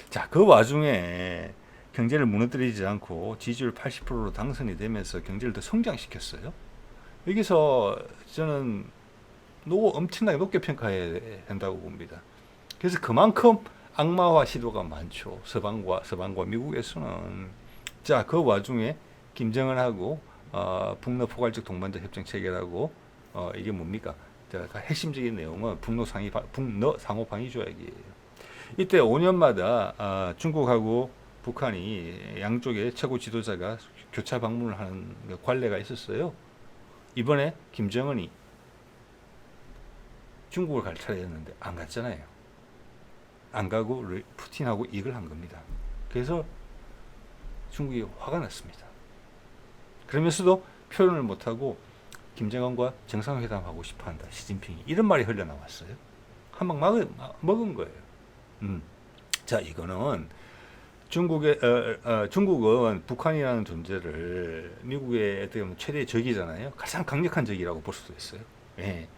자, 그 와중에 경제를 무너뜨리지 않고 지지율 80%로 당선이 되면서 경제를 더 성장시켰어요. 여기서 저는 엄청나게 높게 평가해야 한다고 봅니다. 그래서 그만큼 악마화 시도가 많죠. 서방과 미국에서는. 자, 그 와중에 김정은하고 북러 포괄적 동반자 협정 체결하고 이게 뭡니까? 자, 핵심적인 내용은 북러 상호 방위 조약이에요. 이때 5년마다 중국하고 북한이 양쪽의 최고 지도자가 교차 방문을 하는 관례가 있었어요. 이번에 김정은이 중국을 갈 차례였는데 안 갔잖아요. 안 가고 푸틴하고 이걸 한 겁니다. 그래서 중국이 화가 났습니다. 그러면서도 표현을 못하고 김정은과 정상회담하고 싶어한다. 시진핑이 이런 말이 흘러나왔어요. 한 방 먹은 거예요. 자, 이거는 중국은 북한이라는 존재를 미국의 최대의 적이잖아요. 가장 강력한 적이라고 볼 수도 있어요. 예.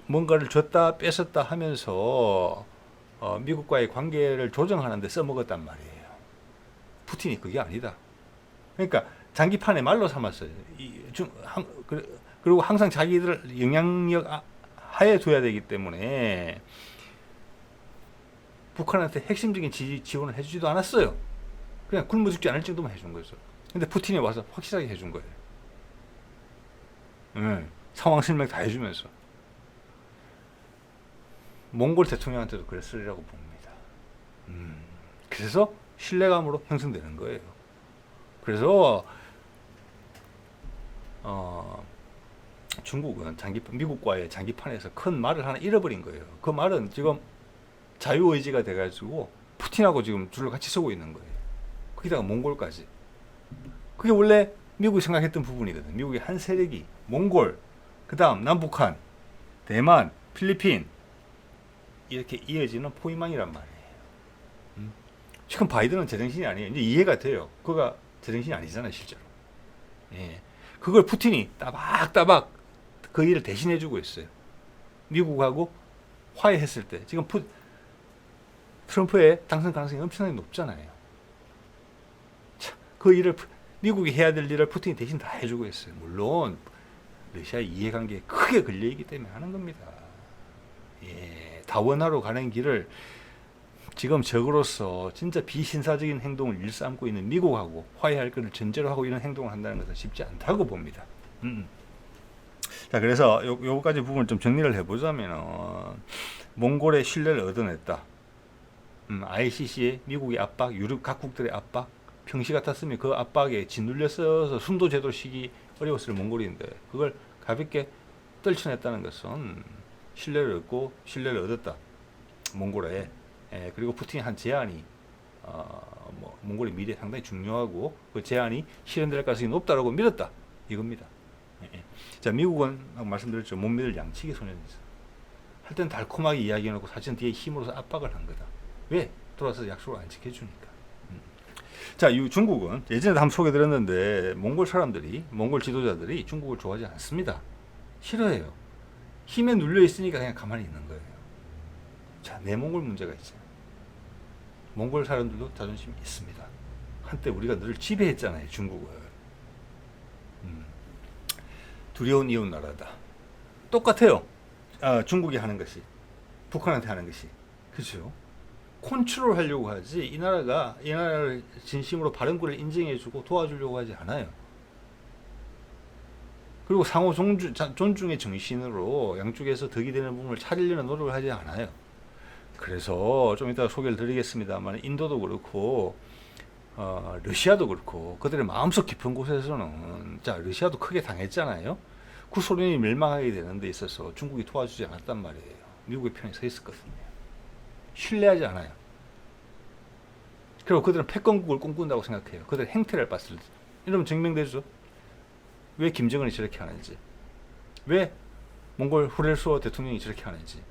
뭔가를 줬다 뺏었다 하면서 미국과의 관계를 조정하는 데 써먹었단 말이에요. 푸틴이 그게 아니다. 그러니까 장기판에 말로 삼았어요. 그리고 항상 자기들 영향력 하에 둬야 되기 때문에 북한한테 핵심적인 지원을 해주지도 않았어요. 그냥 굶어 죽지 않을 정도만 해준 거죠. 근데 푸틴이 와서 확실하게 해준 거예요. 상황 설명 다 해주면서. 몽골 대통령한테도 그랬으리라고 봅니다. 그래서 신뢰감으로 형성되는 거예요. 그래서 중국은 미국과의 장기판에서 큰 말을 하나 잃어버린 거예요. 그 말은 지금 자유의지가 돼가지고 푸틴하고 지금 줄을 같이 서고 있는 거예요. 거기다가 몽골까지. 그게 원래 미국이 생각했던 부분이거든. 미국의 한 세력이 몽골, 그 다음 남북한, 대만, 필리핀 이렇게 이어지는 포위망이란 말이에요. 지금 바이든은 제정신이 아니에요. 이제 이해가 돼요. 그가 제정신이 아니잖아요, 실제로. 예. 그걸 푸틴이 따박따박 그 일을 대신해주고 있어요. 미국하고 화해했을 때. 지금 트럼프의 당선 가능성이 엄청나게 높잖아요. 자, 그 일을 미국이 해야 될 일을 푸틴이 대신 다 해주고 있어요. 물론 러시아의 이해관계에 크게 걸려있기 때문에 하는 겁니다. 예, 다원화로 가는 길을 지금 적으로서 진짜 비신사적인 행동을 일삼고 있는 미국하고 화해할 것을 전제로 하고 이런 행동을 한다는 것은 쉽지 않다고 봅니다. 자, 그래서 요까지 부분을 좀 정리를 해보자면 몽골의 신뢰를 얻어냈다. ICC의 미국의 압박, 유럽 각국들의 압박, 평시 같았으면 그 압박에 짓눌려서 숨도 제대로 쉬기 어려웠을 몽골인데 그걸 가볍게 떨쳐냈다는 것은 신뢰를 얻고 신뢰를 얻었다. 몽골에. 그리고 푸틴이 한 제안이 몽골의 미래에 상당히 중요하고 그 제안이 실현될 가능성이 높다라고 믿었다. 이겁니다. 자, 미국은 말씀드렸죠. 못 믿을 양치기 소년이죠. 할 때는 달콤하게 이야기해놓고 사실은 뒤에 힘으로서 압박을 한 거다. 왜? 돌아서 약속을 안 지켜주니까. 자, 이 중국은 예전에도 한번 소개드렸는데 몽골 지도자들이 중국을 좋아하지 않습니다. 싫어해요. 힘에 눌려 있으니까 그냥 가만히 있는 거예요. 자, 내몽골 문제가 있어요. 몽골 사람들도 자존심이 있습니다. 한때 우리가 늘 지배했잖아요, 중국을. 두려운 이웃 나라다. 똑같아요. 중국이 하는 것이 북한한테 하는 것이. 그렇죠? 컨트롤 하려고 하지 이 나라를 진심으로 바른꼴을 인정해주고 도와주려고 하지 않아요. 그리고 상호 존중의 정신으로 양쪽에서 덕이 되는 부분을 찾으려는 노력을 하지 않아요. 그래서 좀 이따 소개를 드리겠습니다만 인도도 그렇고 러시아도 그렇고 그들의 마음속 깊은 곳에서는 자, 러시아도 크게 당했잖아요. 구소련이 멸망하게 되는 데 있어서 중국이 도와주지 않았단 말이에요. 미국의 편에 서 있었거든요. 신뢰하지 않아요. 그리고 그들은 패권국을 꿈꾼다고 생각해요. 그들의 행태를 봤을 때. 이러면 증명되죠. 왜 김정은이 저렇게 하는지, 왜 몽골 후렐수어 대통령이 저렇게 하는지.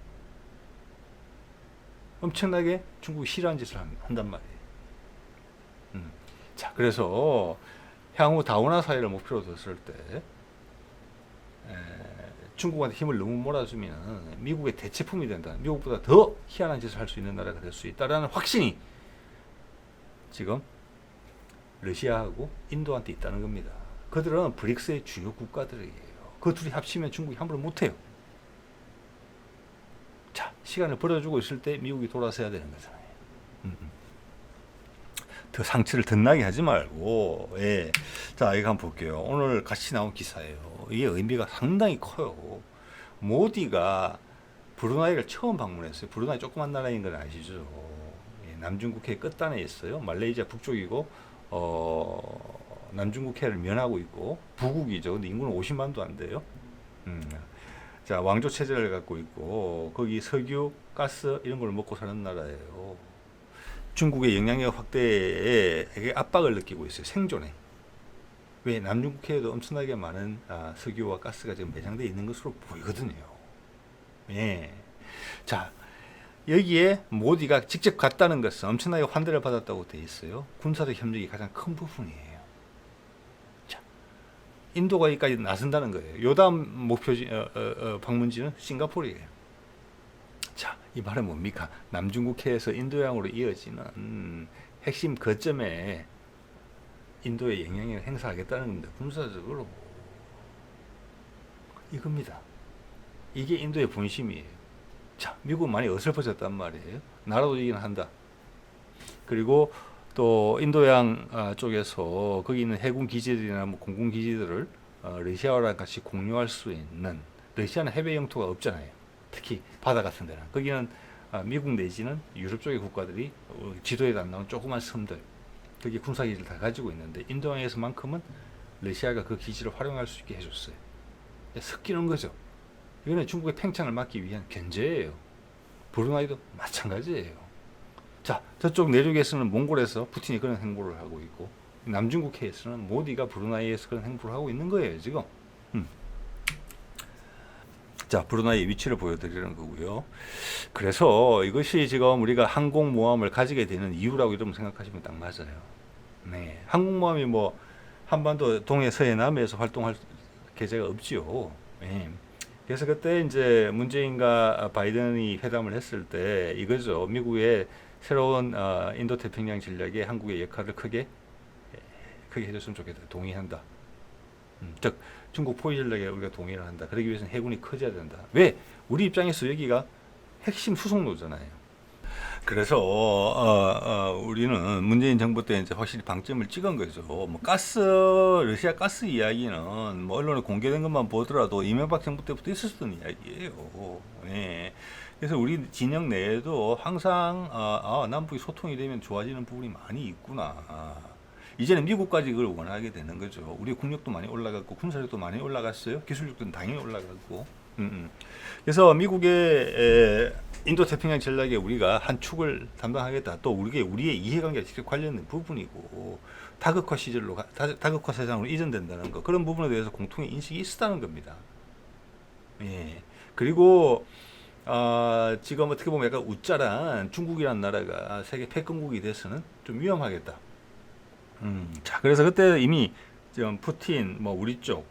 엄청나게 중국이 싫어하는 짓을 한단 말이에요. 자, 그래서 향후 다원화 사회를 목표로 뒀을 때 중국한테 힘을 너무 몰아주면 미국의 대체품이 된다. 미국보다 더 희한한 짓을 할 수 있는 나라가 될 수 있다라는 확신이 지금 러시아하고 인도한테 있다는 겁니다. 그들은 브릭스의 주요 국가들이에요. 그 둘이 합치면 중국이 함부로 못해요. 자, 시간을 벌어주고 있을 때 미국이 돌아서야 되는 거잖아요. 더 상처를 덧나게 하지 말고, 예. 자, 이거 한번 볼게요. 오늘 같이 나온 기사예요. 이게 의미가 상당히 커요. 모디가 브루나이를 처음 방문했어요. 브루나이 조그만 나라인 건 아시죠? 예, 남중국해 끝단에 있어요. 말레이시아 북쪽이고, 남중국해를 면하고 있고, 부국이죠. 근데 인구는 50만도 안 돼요. 자, 왕조 체제를 갖고 있고, 거기 석유, 가스 이런 걸 먹고 사는 나라예요. 중국의 영향력 확대에 압박을 느끼고 있어요. 생존에. 왜? 남중국해에도 엄청나게 많은 석유와 가스가 지금 매장되어 있는 것으로 보이거든요. 예. 자, 여기에 모디가 직접 갔다는 것은 엄청나게 환대를 받았다고 되어 있어요. 군사적 협력이 가장 큰 부분이에요. 자, 인도가 여기까지 나선다는 거예요. 요다음 목표지, 방문지는 싱가포르예요. 자, 이 말은 뭡니까? 남중국해에서 인도양으로 이어지는 핵심 거점에 인도의 영향력을 행사하겠다는 겁니다. 군사적으로. 이겁니다. 이게 인도의 본심이에요. 자, 미국은 많이 어설퍼졌단 말이에요. 나라도 이긴 한다. 그리고 또 인도양 쪽에서 거기 있는 해군 기지들이나 뭐 공군 기지들을 러시아랑 같이 공유할 수 있는, 러시아는 해외 영토가 없잖아요. 특히 바다 같은 데는. 거기는 미국 내지는 유럽 쪽의 국가들이 지도에도 안 나온 조그만 섬들, 거기 군사기지를 다 가지고 있는데 인도양에서만큼은 러시아가 그 기지를 활용할 수 있게 해줬어요. 섞이는 거죠. 이거는 중국의 팽창을 막기 위한 견제예요. 브루나이도 마찬가지예요. 자, 저쪽 내륙에서는 몽골에서 푸틴이 그런 행보를 하고 있고, 남중국해에서는 모디가 브루나이에서 그런 행보를 하고 있는 거예요, 지금. 자, 브루나이의 위치를 보여드리는 거고요. 그래서 이것이 지금 우리가 항공모함을 가지게 되는 이유라고 이러면 생각하시면 딱 맞아요. 네, 항공모함이 뭐 한반도 동해 서해 남해에서 활동할 계제가 없지요. 네. 그래서 그때 이제 문재인과 바이든이 회담을 했을 때 이거죠. 미국의 새로운 인도 태평양 전략에 한국의 역할을 크게 해줬으면 좋겠다. 동의한다. 즉 중국 포위 전략에 우리가 동의를 한다. 그러기 위해서는 해군이 커져야 된다. 왜? 우리 입장에서 여기가 핵심 수송로잖아요. 그래서 우리는 문재인 정부 때 이제 확실히 방점을 찍은 거죠. 뭐 러시아 가스 이야기는 뭐 언론에 공개된 것만 보더라도 이명박 정부 때부터 있었던 이야기예요. 예. 그래서 우리 진영 내에도 항상 남북이 소통이 되면 좋아지는 부분이 많이 있구나. 이제는 미국까지 그걸 원하게 되는 거죠. 우리 국력도 많이 올라갔고 군사력도 많이 올라갔어요. 기술력도 당연히 올라갔고. 그래서 미국의 인도 태평양 전략에 우리가 한 축을 담당하겠다. 또 우리의 이해관계가 직접 관련된 부분이고 다극화 시절로 다극화 세상으로 이전된다는 거, 그런 부분에 대해서 공통의 인식이 있었다는 겁니다. 예. 그리고 지금 어떻게 보면 약간 웃자란 중국이라는 나라가 세계 패권국이 돼서는 좀 위험하겠다. 자, 그래서 그때 이미 좀 푸틴, 뭐 우리 쪽,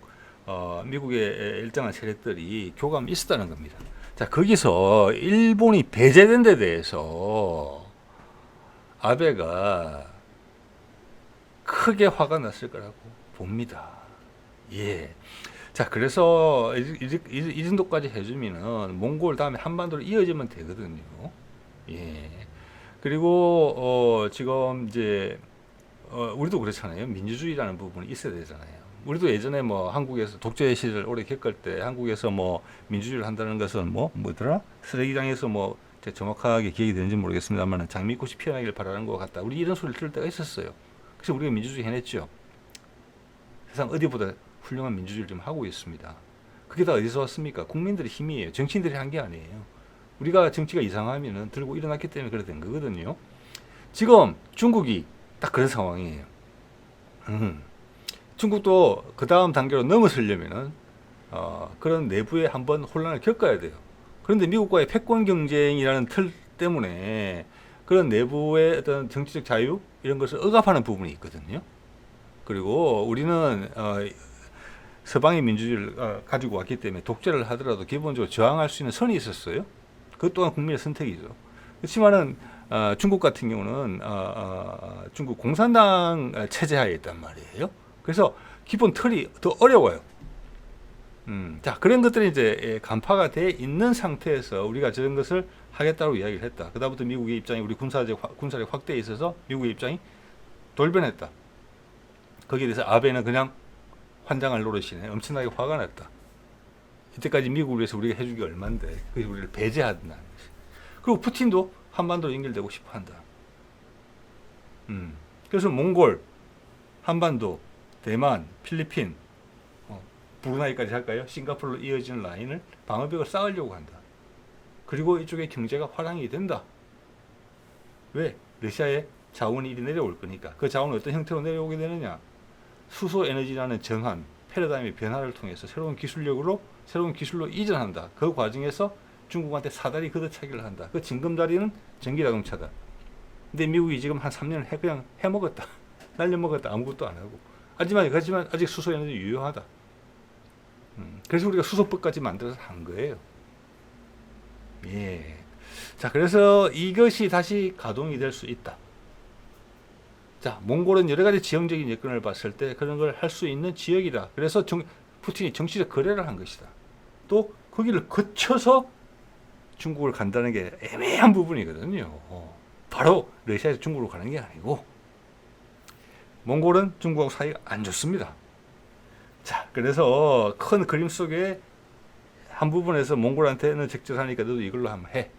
미국의 일정한 세력들이 교감이 있었다는 겁니다. 자, 거기서 일본이 배제된 데 대해서 아베가 크게 화가 났을 거라고 봅니다. 예. 자, 그래서 이 정도까지 해주면은 몽골 다음에 한반도로 이어지면 되거든요. 예. 그리고 지금 이제 우리도 그렇잖아요. 민주주의라는 부분이 있어야 되잖아요. 우리도 예전에 뭐 한국에서 독재 시절 오래 겪을 때 한국에서 뭐 민주주의를 한다는 것은 뭐더라? 쓰레기장에서 뭐 제가 정확하게 기억이 되는지 모르겠습니다만 장미꽃이 피어나길 바라는 것 같다. 우리 이런 소리를 들을 때가 있었어요. 그래서 우리가 민주주의 해냈죠. 세상 어디보다 훌륭한 민주주의를 좀 하고 있습니다. 그게 다 어디서 왔습니까? 국민들의 힘이에요. 정치인들이 한 게 아니에요. 우리가 정치가 이상하면은 들고 일어났기 때문에 그래 된 거거든요. 지금 중국이 딱 그런 상황이에요. 중국도 그 다음 단계로 넘어서려면은 그런 내부에 한번 혼란을 겪어야 돼요. 그런데 미국과의 패권 경쟁이라는 때문에 그런 내부의 어떤 정치적 자유 이런 것을 억압하는 부분이 있거든요. 그리고 우리는 서방의 민주주의를 가지고 왔기 때문에 독재를 하더라도 기본적으로 저항할 수 있는 선이 있었어요. 그것 또한 국민의 선택이죠. 그렇지만은 중국 같은 경우는 중국 공산당 체제하에 있단 말이에요. 그래서 기본 틀이 더 어려워요. 자, 그런 것들이 이제 간파가 돼 있는 상태에서 우리가 저런 것을 하겠다고 이야기를 했다. 그다음부터 미국의 입장이 우리 군사력 확대에 있어서 미국의 입장이 돌변했다. 거기에 대해서 아베는 그냥 환장할 노릇이네. 엄청나게 화가 났다. 이때까지 미국을 위해서 우리가 해준 게 얼만데 그게 우리를 배제한다는 것이. 그리고 푸틴도 한반도로 연결되고 싶어 한다. 그래서 몽골, 한반도, 대만, 필리핀, 브루나이까지 할까요? 싱가포르로 이어지는 라인을 방어벽을 쌓으려고 한다. 그리고 이쪽에 경제가 화랑이 된다. 왜? 러시아의 자원이 이리 내려올 거니까. 그 자원은 어떤 형태로 내려오게 되느냐? 수소 에너지라는 정한 패러다임의 변화를 통해서 새로운 기술로 이전한다. 그 과정에서 중국한테 사다리 걷어차기를 한다. 그 징검다리는 전기자동차다. 근데 미국이 지금 한 3년을 그냥 해먹었다. 날려먹었다. 아무것도 안 하고. 하지만 아직 수소 에너지 유효하다. 그래서 우리가 수소법까지 만들어서 한 거예요. 예. 자, 그래서 이것이 다시 가동이 될 수 있다. 자, 몽골은 여러 가지 지형적인 여건을 봤을 때 그런 걸 할 수 있는 지역이다. 그래서 푸틴이 정치적 거래를 한 것이다. 또 거기를 거쳐서 중국을 간다는 게 애매한 부분이거든요. 바로 러시아에서 중국으로 가는 게 아니고 몽골은 중국하고 사이가 안 좋습니다. 자, 그래서 큰 그림 속에 한 부분에서 몽골한테는 적절하니까 너도 이걸로 한번 해.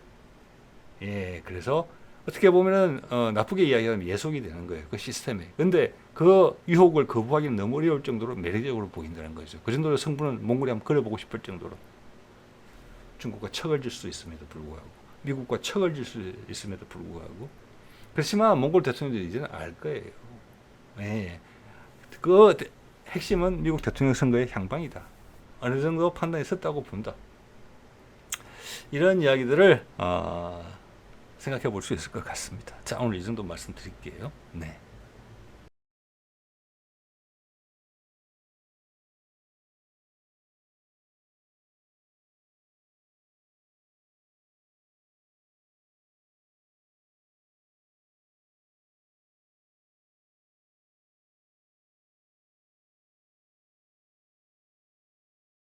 예, 그래서 어떻게 보면은 나쁘게 이야기하면 예속이 되는 거예요. 그 시스템에. 근데 그 유혹을 거부하기는 너무 어려울 정도로 매력적으로 보인다는 거죠. 그 정도로 성분은 몽골이 한번 그려보고 싶을 정도로 중국과 척을 질 수 있음에도 불구하고 미국과 척을 질 수 있음에도 불구하고 그렇지만 몽골 대통령들이 이제는 알 거예요. 예. 그 핵심은 미국 대통령 선거의 향방이다. 어느 정도 판단이 섰다고 본다. 이런 이야기들을 생각해 볼 수 있을 것 같습니다. 자, 오늘 이 정도 말씀드릴게요. 네.